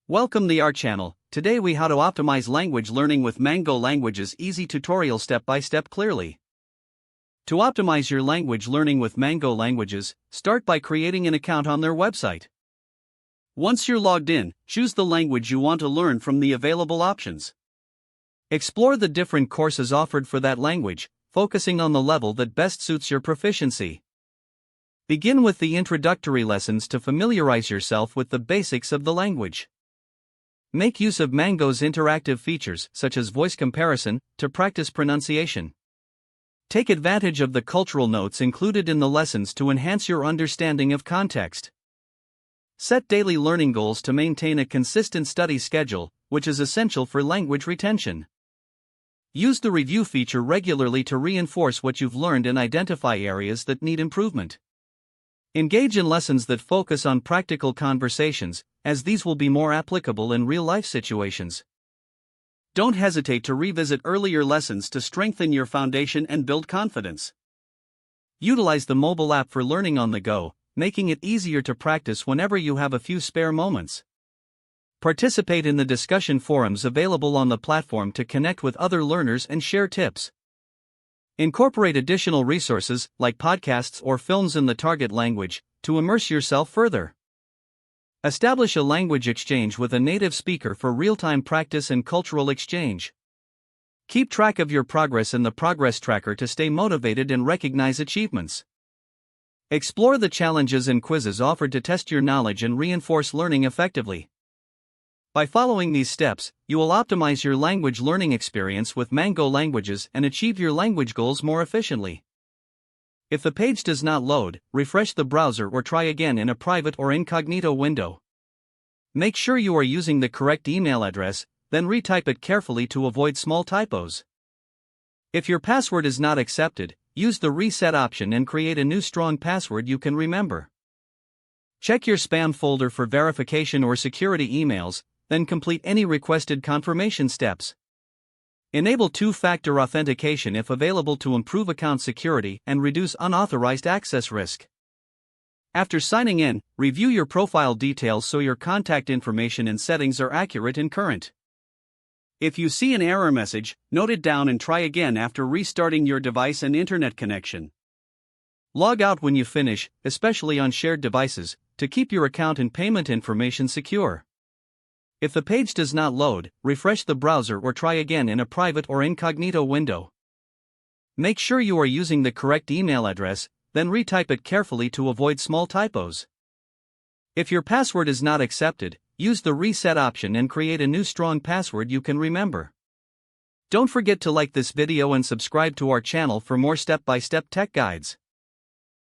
Welcome to our channel. Today we how to optimize language learning with Mango Languages easy tutorial step by step clearly. To optimize your language learning with Mango Languages, start by creating an account on their website. Once you're logged in, choose the language you want to learn from the available options. Explore the different courses offered for that language, focusing on the level that best suits your proficiency. Begin with the introductory lessons to familiarize yourself with the basics of the language. Make use of Mango's interactive features, such as voice comparison, to practice pronunciation. Take advantage of the cultural notes included in the lessons to enhance your understanding of context. Set daily learning goals to maintain a consistent study schedule, which is essential for language retention. Use the review feature regularly to reinforce what you've learned and identify areas that need improvement. Engage in lessons that focus on practical conversations, as these will be more applicable in real-life situations. Don't hesitate to revisit earlier lessons to strengthen your foundation and build confidence. Utilize the mobile app for learning on the go, making it easier to practice whenever you have a few spare moments. Participate in the discussion forums available on the platform to connect with other learners and share tips. Incorporate additional resources, like podcasts or films in the target language, to immerse yourself further. Establish a language exchange with a native speaker for real-time practice and cultural exchange. Keep track of your progress in the progress tracker to stay motivated and recognize achievements. Explore the challenges and quizzes offered to test your knowledge and reinforce learning effectively. By following these steps, you will optimize your language learning experience with Mango Languages and achieve your language goals more efficiently. If the page does not load, refresh the browser or try again in a private or incognito window. Make sure you are using the correct email address, then retype it carefully to avoid small typos. If your password is not accepted, use the reset option and create a new strong password you can remember. Check your spam folder for verification or security emails, then complete any requested confirmation steps. Enable two-factor authentication if available to improve account security and reduce unauthorized access risk. After signing in, review your profile details so your contact information and settings are accurate and current. If you see an error message, note it down and try again after restarting your device and internet connection. Log out when you finish, especially on shared devices, to keep your account and payment information secure. If the page does not load, refresh the browser or try again in a private or incognito window. Make sure you are using the correct email address, then retype it carefully to avoid small typos. If your password is not accepted, use the reset option and create a new strong password you can remember. Don't forget to like this video and subscribe to our channel for more step-by-step tech guides.